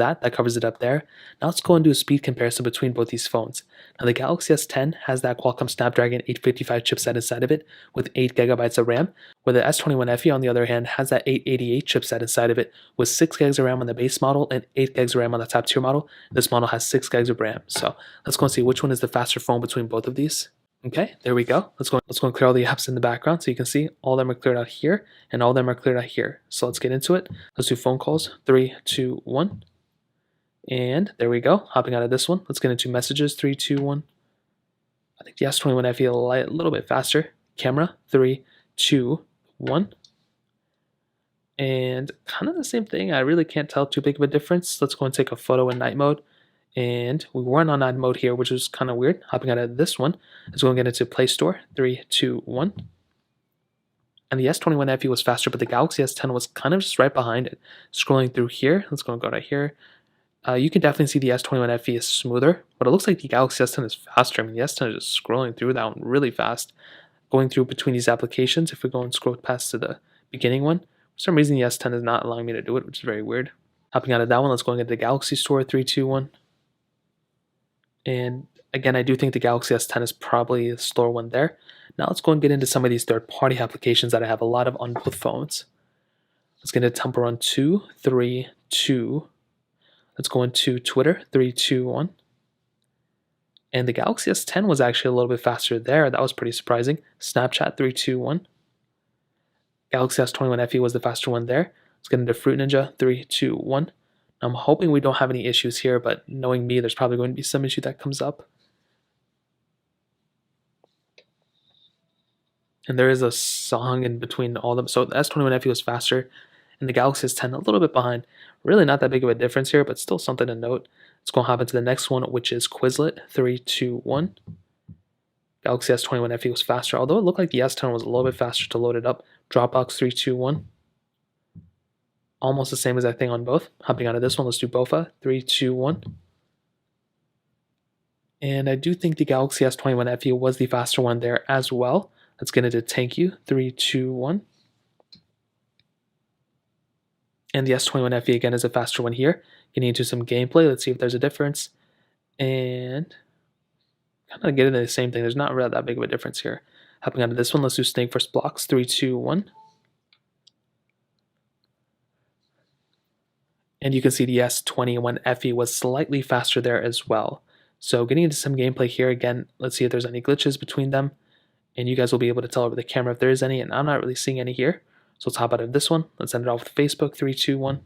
That covers it up there. Now let's go and do a speed comparison between both these phones. Now the Galaxy S10 has that Qualcomm Snapdragon 855 chipset inside of it with 8 GB of RAM, where the S21 FE on the other hand has that 888 chipset inside of it with 6 GB of RAM on the base model and 8 GB of RAM on the top tier model. This model has 6 GB of RAM. So let's go and see which one is the faster phone between both of these. Okay, there we go. Let's go and clear all the apps in the background so you can see all of them are cleared out here and all of them are cleared out here. So let's get into it. Let's do phone calls. 3, 2, 1. And there we go. Hopping out of this one. Let's get into messages. 3, 2, 1. I think the S21 FE a little bit faster. Camera. 3, 2, 1. And kind of the same thing. I really can't tell too big of a difference. Let's go and take a photo in night mode. And we weren't on night mode here, which was kind of weird. Hopping out of this one. Let's go and get into Play Store. 3, 2, 1. And the S21 FE was faster, but the Galaxy S10 was kind of just right behind it. Scrolling through here. Let's go and go right here. You can definitely see the S21 FE is smoother, but it looks like the Galaxy S10 is faster. I mean, the S10 is just scrolling through that one really fast. Going through between these applications, if we go and scroll past to the beginning one, for some reason the S10 is not allowing me to do it, which is very weird. Hopping out of that one, let's go and get the Galaxy Store. 3, 2, 1. And again, I do think the Galaxy S10 is probably the slower one there. Now let's go and get into some of these third-party applications that I have a lot of on both phones. Let's get into Temple Run 2, 3, 2. Let's go into Twitter. 3, 2, 1. And the Galaxy S10 was actually a little bit faster there. That was pretty surprising. Snapchat. 3, 2, 1. Galaxy S21 FE was the faster one there. Let's get into Fruit Ninja. 3, 2, 1. I'm hoping we don't have any issues here, but knowing me, there's probably going to be some issue that comes up. And there is a song in between all of them. So the S21 FE was faster, and the Galaxy S10 a little bit behind. Really not that big of a difference here, but still something to note. Let's go and hop into the next one, which is Quizlet. 3, 2, 1. Galaxy S21 FE was faster, although it looked like the S10 was a little bit faster to load it up. Dropbox. 3, 2, 1. Almost the same exact thing on both. Hopping out of this one, let's do Bofa. 3, 2, 1. And I do think the Galaxy S21 FE was the faster one there as well. Let's get into Thank You. 3, 2, 1. And the S21 FE again is a faster one here. Getting into some gameplay. Let's see if there's a difference. And kind of getting the same thing. There's not really that big of a difference here. Hopping out of this one, let's do Snake vs. Blocks. 3, 2, 1. And you can see the S21 FE was slightly faster there as well. So getting into some gameplay here again, let's see if there's any glitches between them. And you guys will be able to tell over the camera if there is any, and I'm not really seeing any here. So let's hop out of this one. Let's end it off with Facebook. 3, 2, 1.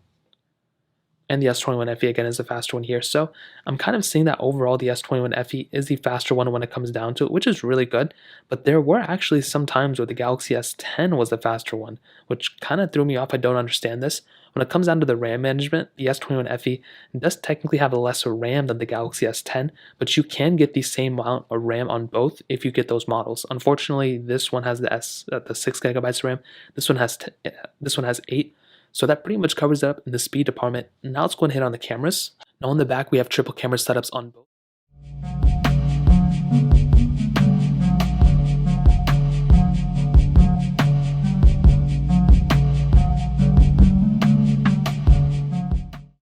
And the S21 FE again is the faster one here. So I'm kind of seeing that overall the S21 FE is the faster one when it comes down to it, which is really good. But there were actually some times where the Galaxy S10 was the faster one, which kind of threw me off. I don't understand this. When it comes down to the RAM management, the S21 FE does technically have a lesser RAM than the Galaxy S10, but you can get the same amount of RAM on both if you get those models. Unfortunately, this one has the 6 GB RAM. This one has 8. So that pretty much covers it up in the speed department. Now let's go and hit on the cameras. Now on the back, we have triple camera setups on both.